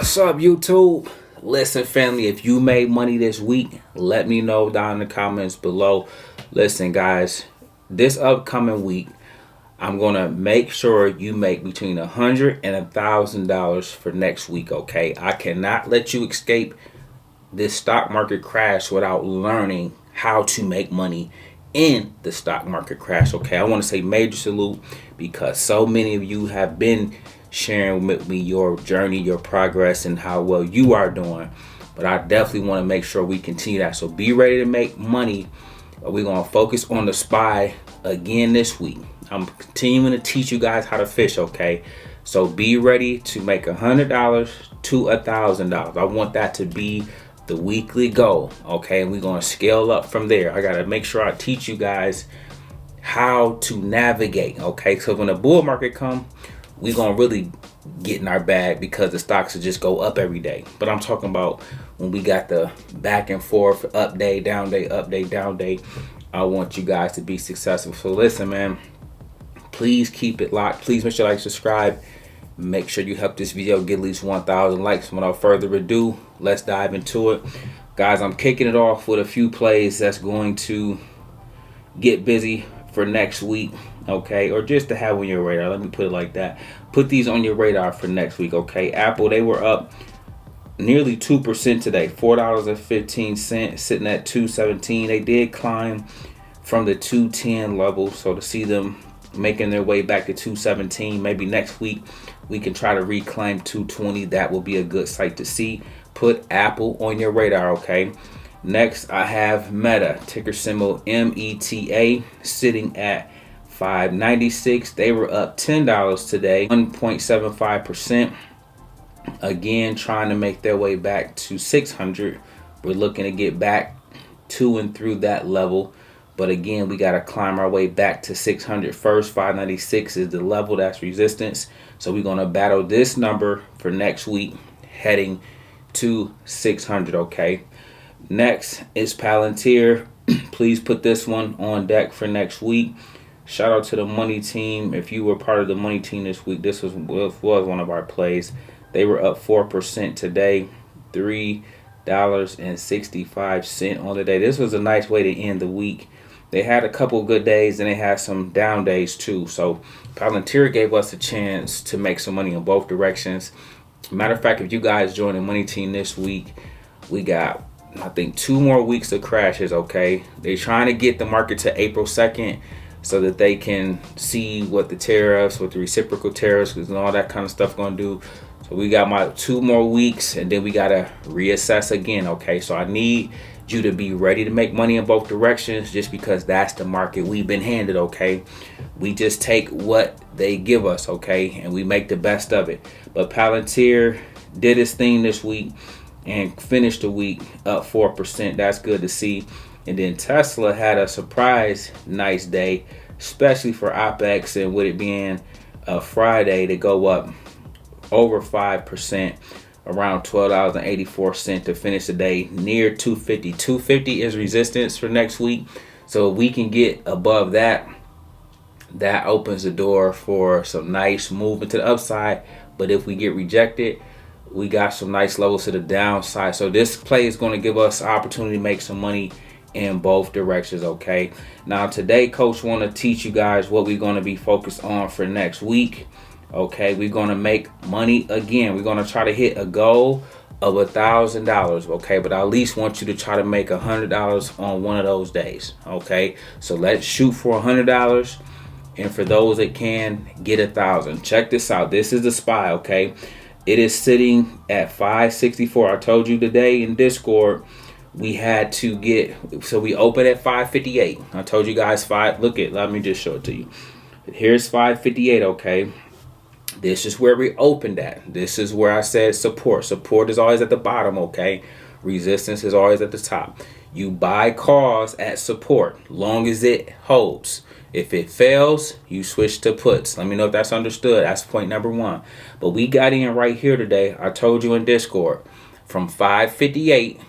What's up, YouTube? Listen, family, if you made money this week, let me know down in the comments below. Listen, guys, this upcoming week, I'm gonna make sure you make between $100 and $1,000 for next week. Okay, I cannot let you escape this stock market crash without learning how to make money in the stock market crash. Okay, I want to say major salute because so many of you have been sharing with me your journey, your progress, and how well you are doing. But I definitely want to make sure we continue that. So be ready to make money. We're going to focus on the SPY again this week. I'm continuing to teach you guys how to fish, okay? So be ready to make $100 to $1,000. I want that to be the weekly goal, okay? And we're going to scale up from there. I got to make sure I teach you guys how to navigate, okay? So when the bull market comes, we're going to really get in our bag because the stocks will just go up every day. But I'm talking about when we got the back and forth, up day, down day, up day, down day. I want you guys to be successful. So listen, man, please keep it locked. Please make sure you like, subscribe. Make sure you help this video get at least 1,000 likes. Without further ado, let's dive into it. Guys, I'm kicking it off with a few plays that's going to get busy for next week, okay? Or just to have on your radar. Let me put it like that. Put these on your radar for next week, okay? Apple, they were up nearly 2% today. $4.15, sitting at $2.17. They did climb from the 210 level, so to see them making their way back to 217, maybe next week we can try to reclaim 220. That will be a good sight to see. Put Apple on your radar, okay? Next, I have Meta, ticker symbol META, sitting at $5.96. They were up $10 today, 1.75%. Again, trying to make their way back to 600. We're looking to get back to and through that level. But again, we got to climb our way back to 600 first. 596 is the level, that's resistance. So we're going to battle this number for next week, heading to 600, okay? Next is Palantir. Please put this one on deck for next week. Shout out to the money team. If you were part of the money team this week, this was one of our plays. They were up 4% today, $3.65 on the day. This was a nice way to end the week. They had a couple good days and they had some down days too. So Palantir gave us a chance to make some money in both directions. Matter of fact, if you guys join the money team this week, we got, I think, 2 more weeks of crashes, okay? They're trying to get the market to April 2nd so that they can see what the tariffs, what the reciprocal tariffs and all that kind of stuff going to do. So we got my 2 more weeks and then we got to reassess again, okay? So I need you to be ready to make money in both directions just because that's the market we've been handed, okay? We just take what they give us, okay? And we make the best of it. But Palantir did its thing this week and finished the week up 4%. That's good to see. And then Tesla had a surprise nice day, especially for OPEX and with it being a Friday to go up over 5%, around $12.84 to finish the day near 250. 250 is resistance for next week. So if we can get above that, that opens the door for some nice movement to the upside. But if we get rejected, we got some nice levels to the downside. So this play is going to give us opportunity to make some money in both directions, okay? Now today, Coach want to teach you guys what we're going to be focused on for next week. Okay, we're going to make money again. We're going to try to hit a goal of $1,000, okay? But I at least want you to try to make $100 on one of those days, okay? So let's shoot for $100. And for those that can, get 1,000. Check this out. This is the SPY, okay? It is sitting at 564. I told you today in Discord, we had to get, so we opened at 558. I told you guys let me just show it to you. Here's 558, okay? This is where we opened at. This is where I said support. Support is always at the bottom, okay? Resistance is always at the top. You buy calls at support, long as it holds. If it fails, you switch to puts. Let me know if that's understood. That's point number 1. But we got in right here today. I told you in Discord, from 558,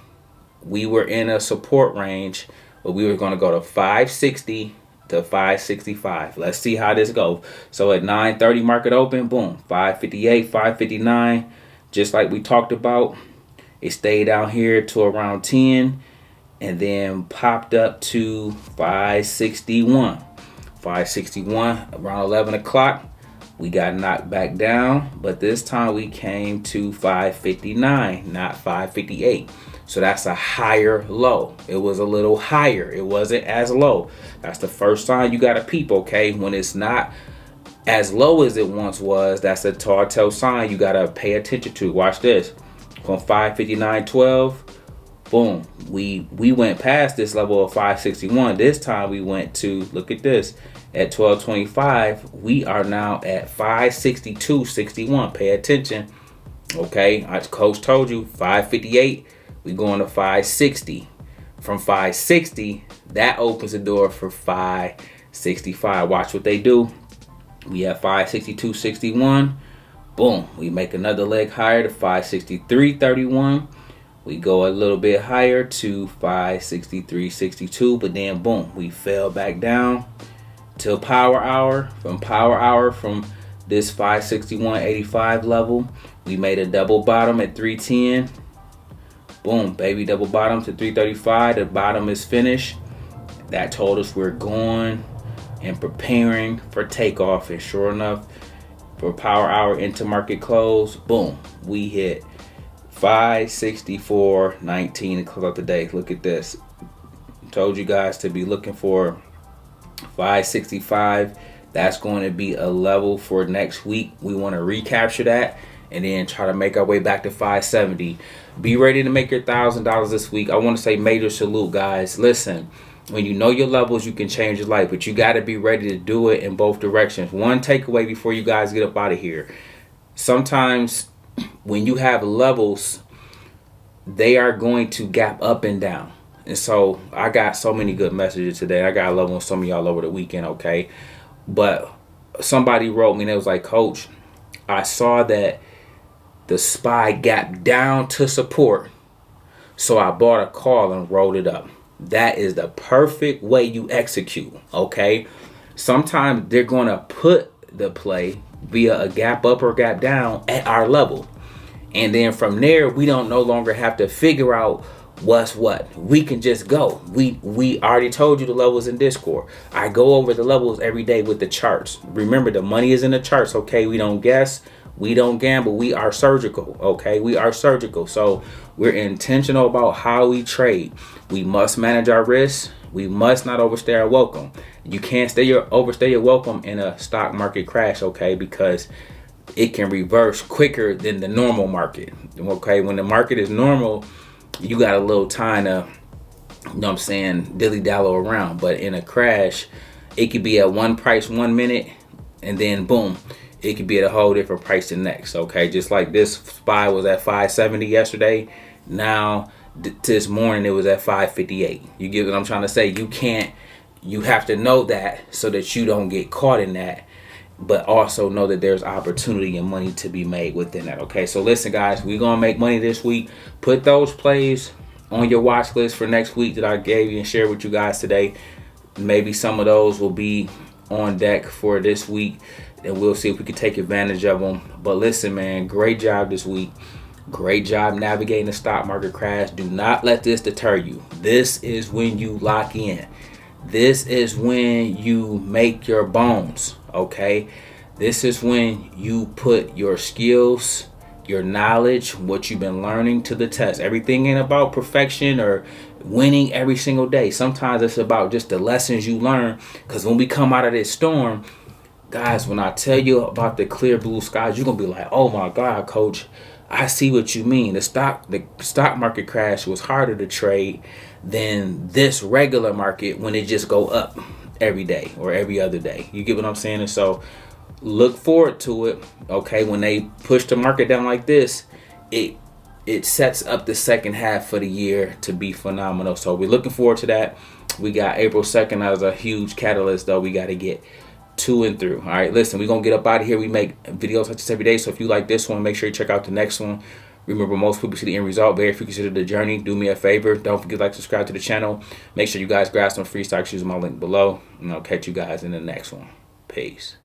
we were in a support range, but we were going to go to 560 to 565. Let's see how this goes. So at 9:30 market open, boom, 558, 559. Just like we talked about, it stayed down here to around 10 and then popped up to 561. 561 around 11 o'clock. We got knocked back down, but this time we came to 559, not 558. So that's a higher low. It was a little higher. It wasn't as low. That's the first sign you got to peep, okay? When it's not as low as it once was, that's a telltale sign you got to pay attention to. Watch this. From 559.12, boom, we went past this level of 561. This time we went to, look at this, at 1225, we are now at 562.61. Pay attention. Okay, coach told you 558, we going to 560. From 560, that opens the door for 565. Watch what they do. We have 562.61. Boom, we make another leg higher to 563.31. We go a little bit higher to 563.62, but then boom, we fell back down till power hour. From this 561.85 level, we made a double bottom at 310. Boom, baby, double bottom to 335. The bottom is finished. That told us we're going and preparing for takeoff. And sure enough, for power hour into market close, boom, we hit 564.19 to close out the day. Look at this. Told you guys to be looking for 565. That's going to be a level for next week. We want to recapture that and then try to make our way back to 570. Be ready to make your $1,000 this week. I want to say major salute, guys. Listen, when you know your levels, you can change your life, but you got to be ready to do it in both directions. One takeaway before you guys get up out of here. Sometimes when you have levels, they are going to gap up and down. And so I got so many good messages today. I got love on some of y'all over the weekend, okay? But somebody wrote me and it was like, Coach, I saw that the SPY gapped down to support, so I bought a call and rolled it up. That is the perfect way you execute, okay? Sometimes they're going to put the play via a gap up or gap down at our level. And then from there, we don't no longer have to figure out what's what. We can just go. We already told you the levels in Discord. I go over the levels every day with the charts. Remember, the money is in the charts, okay? We don't guess. We don't gamble. We are surgical, okay? We are surgical. So we're intentional about how we trade. We must manage our risks. We must not overstay our welcome. You can't overstay your welcome in a stock market crash, okay? Because it can reverse quicker than the normal market, okay? When the market is normal, you got a little time to, you know what I'm saying, dilly-dally around. But in a crash, it could be at one price 1 minute, and then boom, it could be at a whole different price the next, okay? Just like this SPY was at 570 yesterday. Now, this morning, it was at 558. You get what I'm trying to say? You have to know that so that you don't get caught in that, but also know that there's opportunity and money to be made within that, okay? So listen, guys, we're going to make money this week. Put those plays on your watch list for next week that I gave you and shared with you guys today. Maybe some of those will be on deck for this week, and we'll see if we can take advantage of them. But listen, man, great job this week. Great job navigating the stock market crash. Do not let this deter you. This is when you lock in. This is when you make your bones, okay? This is when you put your skills, your knowledge, what you've been learning to the test. Everything ain't about perfection or winning every single day. Sometimes it's about just the lessons you learn, because when we come out of this storm, guys, when I tell you about the clear blue skies, you're going to be like, oh my God, Coach, I see what you mean. The stock market crash was harder to trade than this regular market when it just go up every day or every other day. You get what I'm saying? And so look forward to it. Okay, when they push the market down like this, it sets up the second half of the year to be phenomenal. So we're looking forward to that. We got April 2nd as a huge catalyst, though. We got to get to and through. All right, listen, we're going to get up out of here. We make videos like this every day. So if you like this one, make sure you check out the next one. Remember, most people see the end result. Very few consider the journey. Do me a favor. Don't forget to like, subscribe to the channel. Make sure you guys grab some free stocks using my link below. And I'll catch you guys in the next one. Peace.